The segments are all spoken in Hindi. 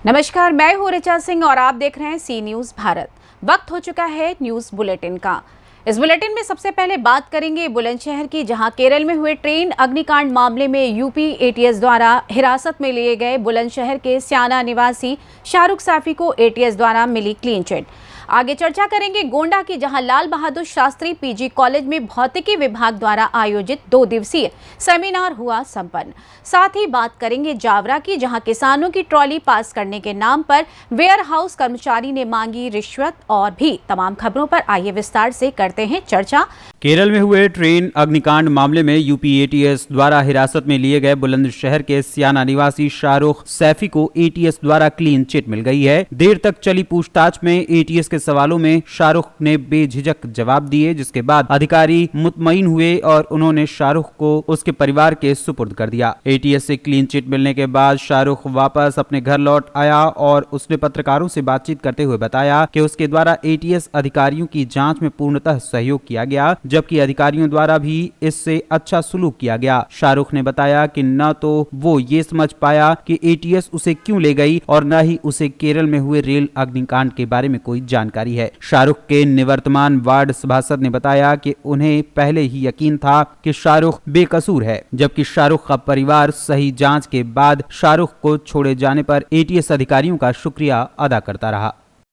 नमस्कार, मैं हूं ऋचा सिंह और आप देख रहे हैं सी न्यूज भारत। वक्त हो चुका है न्यूज बुलेटिन का। इस बुलेटिन में सबसे पहले बात करेंगे बुलंदशहर की, जहां केरल में हुए ट्रेन अग्निकांड मामले में यूपी एटीएस द्वारा हिरासत में लिए गए बुलंदशहर के स्याना निवासी शाहरुख सैफी को एटीएस द्वारा मिली क्लीन चिट। आगे चर्चा करेंगे गोंडा की, जहां लाल बहादुर शास्त्री पीजी कॉलेज में भौतिकी विभाग द्वारा आयोजित 2 दिवसीय सेमिनार हुआ संपन्न। साथ ही बात करेंगे जावरा की, जहां किसानों की ट्रॉली पास करने के नाम पर वेयर हाउस कर्मचारी ने मांगी रिश्वत। और भी तमाम खबरों पर आइए विस्तार से करते हैं चर्चा। केरल में हुए ट्रेन अग्निकांड मामले में यूपी एटीएस द्वारा हिरासत में लिए गए बुलंदशहर के स्याना निवासी शाहरुख सैफी को एटीएस द्वारा क्लीन चिट मिल गई है। देर तक चली पूछताछ में एटीएस के सवालों में शाहरुख ने बेझिझक जवाब दिए, जिसके बाद अधिकारी मुतमईन हुए और उन्होंने शाहरुख को उसके परिवार के सुपुर्द कर दिया। एटीएस से क्लीन चिट मिलने के बाद शाहरुख वापस अपने घर लौट आया और उसने पत्रकारों से बातचीत करते हुए बताया कि उसके द्वारा एटीएस अधिकारियों की जांच में पूर्णतः सहयोग किया गया, जबकि अधिकारियों द्वारा भी इससे अच्छा सलूक किया गया। शाहरुख ने बताया कि न तो वो ये समझ पाया कि एटीएस उसे क्यों ले गई और न ही उसे केरल में हुए रेल अग्निकांड के बारे में कोई जानकारी है। शाहरुख के निवर्तमान वार्ड सभासद ने बताया कि उन्हें पहले ही यकीन था कि शाहरुख बेकसूर है, जबकि शाहरुख का परिवार सही जांच के बाद शाहरुख को छोड़े जाने पर एटीएस अधिकारियों का शुक्रिया अदा करता रहा।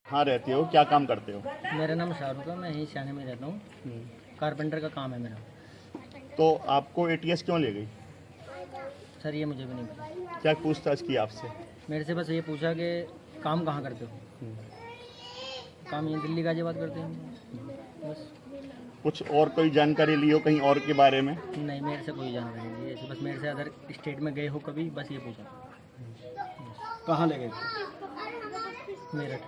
कहाँ रहते हो, क्या काम करते हो? मेरा नाम शाहरुख है, मैं यहीं सियाने में रहता हूँ। कारपेंटर का काम है मेरा। तो आपको एटीएस क्यों ले गई? सर ये मुझे भी नहीं पता। क्या पूछताछ की आपसे? मेरे से बस ये पूछा कि काम कहाँ करते हो। काम ये दिल्ली गाजियाबाद करते हैं बस। कुछ और कोई जानकारी ली हो कहीं और के बारे में? नहीं, मेरे से कोई जानकारी नहीं। ऐसे बस मेरे से अदर स्टेट में गए हो कभी, बस ये पूछा। कहाँ ले गए? मेरठ।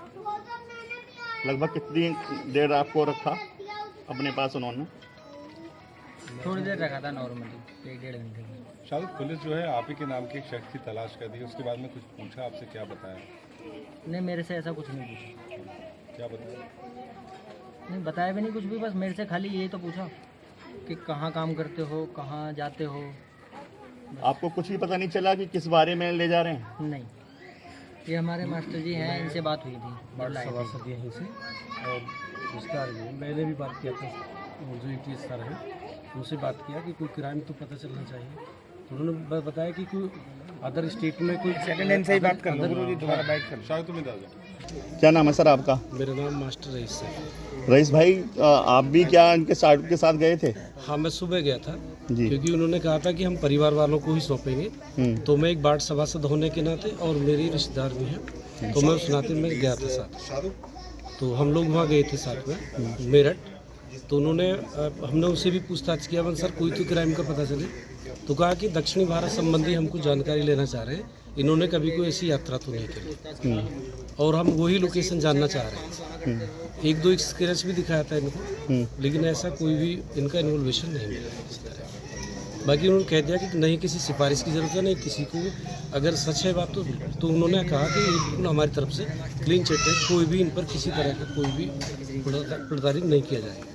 लगभग कितनी देर आपको रखा अपने पास उन्होंने? थोड़ी देर रखा था, नॉर्मली 1-1.5 घंटे। शाहरुख, पुलिस जो है आप ही के नाम के एक शख्स की तलाश कर दी, उसके बाद में कुछ पूछा आपसे, क्या बताया? नहीं, मेरे से ऐसा कुछ नहीं पूछा। क्या बताया? नहीं बताया भी नहीं कुछ भी, बस मेरे से खाली यही तो पूछा कि कहाँ काम करते हो, कहाँ जाते हो। आपको कुछ भी पता नहीं चला कि किस बारे में ले जा रहे हैं? नहीं, ये हमारे मास्टर जी हैं, इनसे बात हुई थी। सभासद यहीं से, और इसका मैंने भी बात किया था, जो एटीएस सर है उनसे बात किया कि कोई क्राइम तो पता चलना चाहिए। तो उन्होंने बताया कि कोई अदर स्टेट में कोई सेकंड हैंड से ही बात कर लो, दोबारा बाइक कर। शायद तुम्हें दादा, क्या नाम है सर आपका? मेरा नाम मास्टर रईस है। रईस भाई, आप भी क्या इनके शाहरुख के साथ गए थे? हाँ, मैं सुबह गया था जी। क्योंकि उन्होंने कहा था कि हम परिवार वालों को ही सौंपेंगे, तो मैं एक वार्ड सभासद होने के नाते और मेरे रिश्तेदार भी हैं, तो मैं उस नाते में गया था साथ। तो हम लोग वहाँ गए थे साथ में मेरठ। तो उन्होंने हमने उनसे भी पूछताछ किया, बन सर कोई तो क्राइम का पता चले। तो कहा कि दक्षिणी भारत संबंधी हमको जानकारी लेना चाह रहे हैं, इन्होंने कभी कोई ऐसी यात्रा तो नहीं करी और हम वही लोकेशन जानना चाह रहे हैं। 1-2 स्क्रैच भी दिखाया था इनको, लेकिन ऐसा कोई भी इनका इन्वॉल्वेशन नहीं मिला इस तरह। बाकी उन्होंने कह दिया कि नहीं किसी सिफारिश की ज़रूरत है, नहीं किसी को, अगर सच है बात तो उन्होंने कहा कि बिल्कुल हमारी तरफ से क्लीन चिट है, कोई भी इन पर किसी तरह का कोई भी प्रताड़ित नहीं किया जाएगा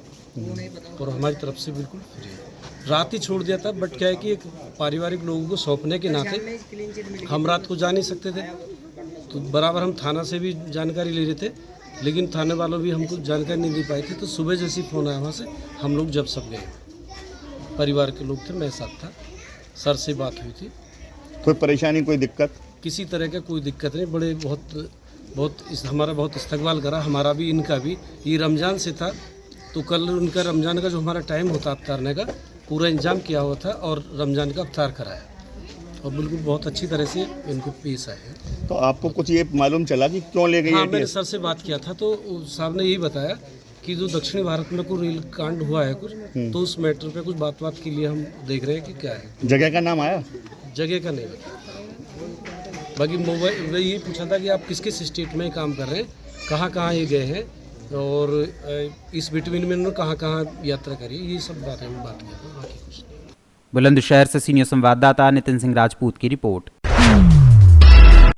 और हमारी तरफ से बिल्कुल फ्री है। रात ही छोड़ दिया था, बट क्या है कि एक पारिवारिक लोगों को सौंपने के नाते हम रात को जा नहीं सकते थे, तो बराबर हम थाना से भी जानकारी ले रहे थे, लेकिन थाने वालों भी हमको जानकारी नहीं दे पाए थे। तो सुबह जैसे ही फ़ोन आया वहाँ से हम लोग जब सब गए, परिवार के लोग थे, मैं साथ था, सर से बात हुई थी। कोई परेशानी, कोई दिक्कत? किसी तरह का कोई दिक्कत नहीं, बड़े हमारा बहुत इस्तकबाल करा, हमारा भी इनका भी। ये रमज़ान से था, तो कल उनका रमज़ान का जो हमारा टाइम होता अफ्तारने का पूरा इंतजाम किया हुआ था और रमज़ान का अफ्तार कराया और बिल्कुल बहुत अच्छी तरह से इनको पेश आए हैं। तो आपको कुछ ये मालूम चला कि क्यों ले गई? हाँ, मैंने सर से बात किया था, तो साहब ने यही बताया कि जो दक्षिणी भारत में कोई रेल कांड हुआ है कुछ, तो उस मैटर पे कुछ बात के लिए हम देख रहे हैं कि क्या है। जगह का नाम आया? जगह का नहीं बताया। बाकी मोबाइल यही पूछा था कि आप किस किस स्टेट में काम कर रहे हैं, कहाँ ये गए हैं और इस बिटवीन में उन्होंने कहाँ यात्रा करी, ये सब बातें हम बात किया था, बाकी कुछ नहीं। बुलंदशहर से सीनियर संवाददाता नितिन सिंह राजपूत की रिपोर्ट।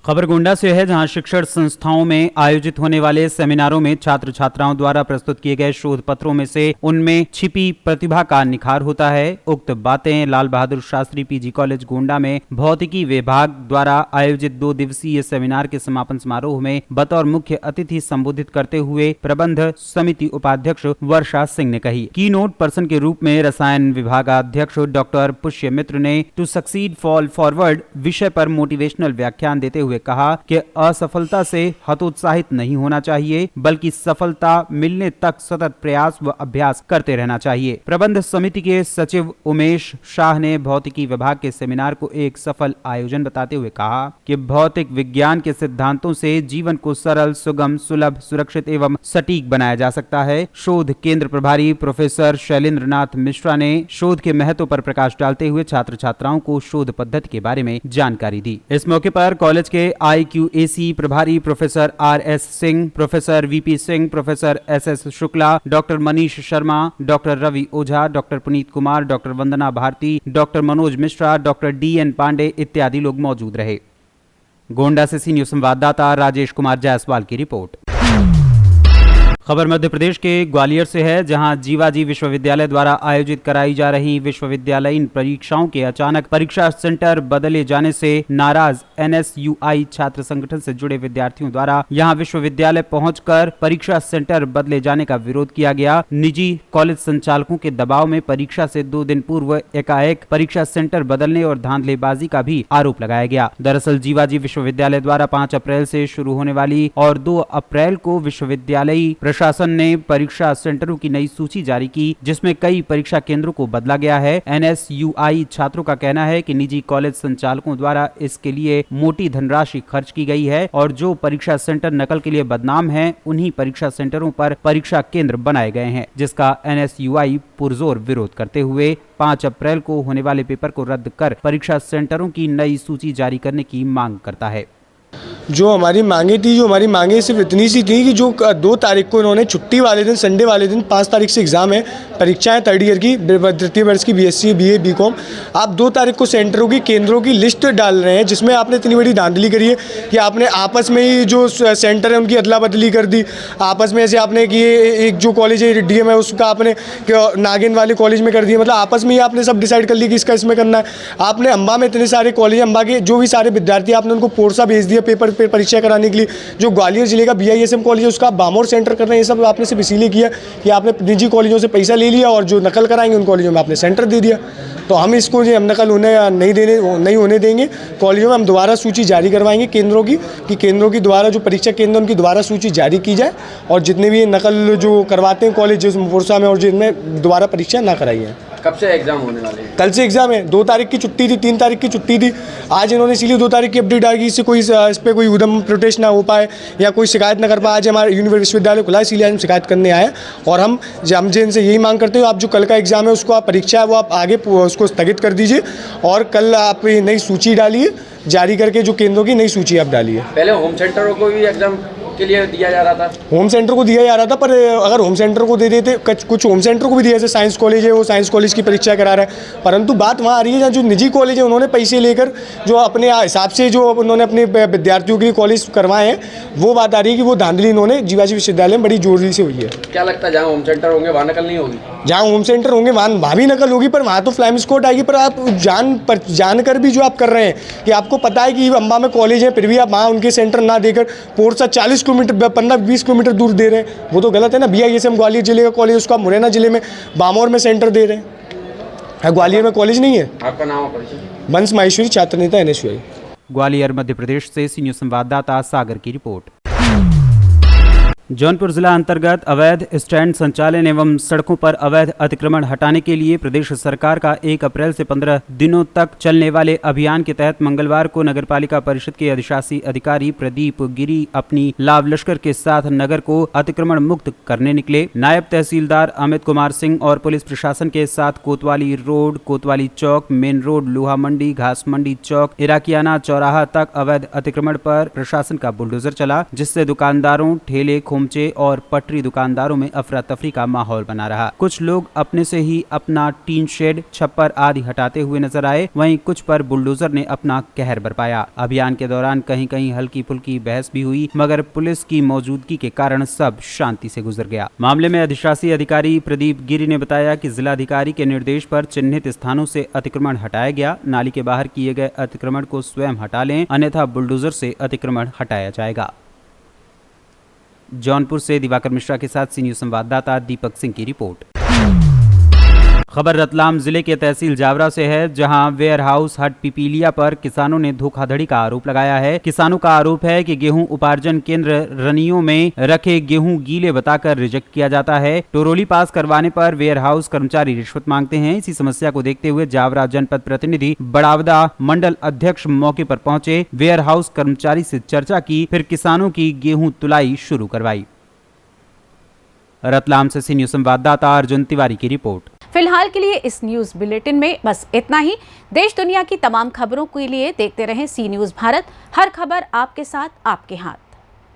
खबर गोंडा से है, जहां शिक्षण संस्थाओं में आयोजित होने वाले सेमिनारों में छात्र छात्राओं द्वारा प्रस्तुत किए गए शोध पत्रों में से उनमें छिपी प्रतिभा का निखार होता है। उक्त बातें लाल बहादुर शास्त्री पीजी कॉलेज गोंडा में भौतिकी विभाग द्वारा आयोजित 2 दिवसीय सेमिनार के समापन समारोह में बतौर मुख्य अतिथि संबोधित करते हुए प्रबंध समिति उपाध्यक्ष वर्षा सिंह ने कही। की नोट पर्सन के रूप में रसायन विभागाध्यक्ष डॉक्टर पुष्य मित्र ने टू सक्सीड फॉल फॉरवर्ड विषय पर मोटिवेशनल व्याख्यान देते हुए कहा कि असफलता से हतोत्साहित नहीं होना चाहिए, बल्कि सफलता मिलने तक सतत प्रयास व अभ्यास करते रहना चाहिए। प्रबंध समिति के सचिव उमेश शाह ने भौतिकी विभाग के सेमिनार को एक सफल आयोजन बताते हुए कहा कि भौतिक विज्ञान के सिद्धांतों से जीवन को सरल, सुगम, सुलभ, सुरक्षित एवं सटीक बनाया जा सकता है। शोध केंद्र प्रभारी प्रोफेसर शैलेंद्र नाथ मिश्रा ने शोध के महत्व पर प्रकाश डालते हुए छात्र छात्राओं को शोध पद्धति के बारे में जानकारी दी। इस मौके पर कॉलेज के IQAC प्रभारी professor RS Singh, professor VP Singh, professor SS Shukla, doctor Manish Sharma, doctor Ravi Ojha, doctor Puneet Kumar, doctor Vandana Bharti, doctor Manoj Mishra, doctor DN Pandey इत्यादि लोग मौजूद रहे। गोंडा से सी न्यूज़ संवाददाता राजेश कुमार जायसवाल की रिपोर्ट। खबर मध्य प्रदेश के ग्वालियर से है, जहां जीवाजी विश्वविद्यालय द्वारा आयोजित कराई जा रही विश्वविद्यालयीन परीक्षाओं के अचानक परीक्षा सेंटर बदले जाने से नाराज NSUI छात्र संगठन से जुड़े विद्यार्थियों द्वारा यहां विश्वविद्यालय पहुंचकर परीक्षा सेंटर बदले जाने का विरोध किया गया। निजी कॉलेज संचालकों के दबाव में परीक्षा से 2 दिन पूर्व एकाएक परीक्षा सेंटर बदलने और धांधलेबाजी का भी आरोप लगाया गया। दरअसल जीवाजी विश्वविद्यालय द्वारा 5 अप्रैल से शुरू होने वाली और 2 अप्रैल को विश्वविद्यालयी प्रशासन ने परीक्षा सेंटरों की नई सूची जारी की, जिसमें कई परीक्षा केंद्रों को बदला गया है। NSUI छात्रों का कहना है कि निजी कॉलेज संचालकों द्वारा इसके लिए मोटी धनराशि खर्च की गई है और जो परीक्षा सेंटर नकल के लिए बदनाम हैं, उन्हीं परीक्षा सेंटरों पर परीक्षा केंद्र बनाए गए हैं, जिसका NSUI पुरजोर विरोध करते हुए 5 अप्रैल को होने वाले पेपर को रद्द कर परीक्षा सेंटरों की नई सूची जारी करने की मांग करता है। जो हमारी मांगे सिर्फ इतनी सी थी कि जो 2 तारीख को इन्होंने छुट्टी वाले दिन, संडे वाले दिन 5 तारीख से एग्ज़ाम है, परीक्षाएं 3rd ईयर की, तृतीय वर्ष की BSc BA BCom। आप 2 तारीख को सेंटरों की, केंद्रों की लिस्ट डाल रहे हैं, जिसमें आपने इतनी बड़ी धांधली करी है कि आपने आपस में ही जो सेंटर है उनकी अदला बदली कर दी। आपस में ऐसे आपने कि एक जो कॉलेज है DM है उसका आपने नागिन वाले कॉलेज में कर दिया। मतलब आपस में ही आपने सब डिसाइड कर लिया कि इसका इसमें करना है। आपने अम्बा में इतने सारे कॉलेज, अम्बा के जो भी सारे विद्यार्थी, आपने उनको पोरसा भेज दिया पेपर परीक्षा कराने के लिए। जो ग्वालियर जिले का BISM कॉलेज है उसका बामोर सेंटर कर रहे हैं। ये सब आपने सिर्फ इसीलिए किया कि आपने निजी कॉलेजों से पैसा ले लिया और जो नकल कराएंगे उन कॉलेजों में आपने सेंटर दे दिया। तो हम इसको जो हम नकल नहीं होने देंगे। कॉलेजों में हम दोबारा सूची जारी करवाएंगे केंद्रों की, कि केंद्रों की द्वारा जो परीक्षा केंद्र उनकी दोबारा सूची जारी की जाए और जितने भी नकल जो करवाते हैं कॉलेज पोरसा में और जिनमें दोबारा परीक्षा ना कराई है। कब से एग्जाम होने वाले हैं? कल से एग्जाम है। 2 तारीख की छुट्टी थी, 3 तारीख की छुट्टी थी। आज इन्होंने इसीलिए 2 तारीख की अपडेट आई कि इससे कोई इस पर कोई उद्यम प्रोटेस्ट ना हो पाए या कोई शिकायत ना कर पाए। आज हमारा विश्वविद्यालय खुला, इसीलिए हम शिकायत करने आए और हम जिनसे यही मांग करते हो, आप जो कल का एग्जाम है उसको आप परीक्षा है वो आप आगे उसको स्थगित कर दीजिए और कल आप नई सूची डालिए, जारी करके जो केंद्रों की नई सूची आप डालिए। पहले होम सेंटरों को भी एग्जाम के लिए दिया जा रहा था। होम सेंटर को दिया जा रहा था, पर अगर होम सेंटर को दे देते, कुछ होम सेंटर को भी दिया, जैसे साइंस कॉलेज है वो साइंस कॉलेज की परीक्षा करा रहा है। परंतु बात वहाँ आ रही है जहाँ जो निजी कॉलेज है उन्होंने पैसे लेकर जो अपने हिसाब से जो उन्होंने अपने विद्यार्थियों के लिए कॉलेज करवाए हैं, वो बात आ रही है कि वो धांधली इन्होंने जीवाजी विश्वविद्यालय में बड़ी जोरी से हुई है। क्या लगता है जहाँ होम सेंटर होंगे वहाँ नकल नहीं होगी? जहाँ होम सेंटर होंगे वहाँ भी नकल होगी, पर वहाँ तो फ्लाइंग स्क्वाड आएगी। पर आप जानकर भी जो आप कर रहे हैं कि आपको पता है कि अम्बा में कॉलेज है, फिर भी आप वहाँ उनके सेंटर ना देकर पोरसा 40 किलोमीटर 15-20 किलोमीटर दूर दे रहे हैं, वो तो गलत है ना। BISM ग्वालियर जिले का कॉलेज, उसका मुरैना जिले में बामोर में सेंटर दे रहे हैं। ग्वालियर में कॉलेज नहीं है। आपका नाम और परिचय? बंस माहेश्वरी, छात्र नेता NSUI। ग्वालियर मध्य प्रदेश से सी न्यूज़ संवाददाता सागर की रिपोर्ट। जौनपुर जिला अंतर्गत अवैध स्टैंड संचालन एवं सड़कों पर अवैध अतिक्रमण हटाने के लिए प्रदेश सरकार का 1 अप्रैल से 15 दिनों तक चलने वाले अभियान के तहत मंगलवार को नगरपालिका परिषद के अधिशासी अधिकारी प्रदीप गिरी अपनी लाव लश्कर के साथ नगर को अतिक्रमण मुक्त करने निकले। नायब तहसीलदार अमित कुमार सिंह और पुलिस प्रशासन के साथ कोतवाली रोड, कोतवाली चौक, मेन रोड, लोहा मंडी, घास मंडी चौक, इराकियाना चौराहा तक अवैध अतिक्रमण पर प्रशासन का बुलडोजर चला, जिससे दुकानदारों, ठेले खोमचे और पटरी दुकानदारों में अफरा तफरी का माहौल बना रहा। कुछ लोग अपने से ही अपना टीन शेड, छप्पर आदि हटाते हुए नजर आए, वहीं कुछ पर बुलडोजर ने अपना कहर बरपाया। अभियान के दौरान कहीं कहीं हल्की फुल्की बहस भी हुई, मगर पुलिस की मौजूदगी के कारण सब शांति से गुजर गया। मामले में अधिशासी अधिकारी प्रदीप गिरी ने बताया कि जिलाधिकारी के निर्देश पर चिन्हित स्थानों से अतिक्रमण हटाया गया। नाली के बाहर किए गए अतिक्रमण को स्वयं हटा लें, अन्यथा बुलडोजर से अतिक्रमण हटाया जाएगा। जौनपुर से दिवाकर मिश्रा के साथ सी न्यूज संवाददाता दीपक सिंह की रिपोर्ट। खबर रतलाम जिले के तहसील जावरा से है, जहां वेयर हाउस हट पिपीलिया पर किसानों ने धोखाधड़ी का आरोप लगाया है। किसानों का आरोप है कि गेहूं उपार्जन केंद्र रनियों में रखे गेहूं गीले बताकर रिजेक्ट किया जाता है। टोरोली पास करवाने पर वेयर हाउस कर्मचारी रिश्वत मांगते हैं। इसी समस्या को देखते हुए जावरा जनपद प्रतिनिधि बड़ावदा मंडल अध्यक्ष मौके पर पहुंचे, वेयर हाउस कर्मचारी से चर्चा की, फिर किसानों की गेहूं तुलाई शुरू करवाई। रतलाम से सी न्यूज संवाददाता अर्जुन तिवारी की रिपोर्ट। फिलहाल के लिए इस न्यूज बुलेटिन में बस इतना ही। देश दुनिया की तमाम खबरों के लिए देखते रहें सी न्यूज भारत। हर खबर आपके साथ, आपके हाथ।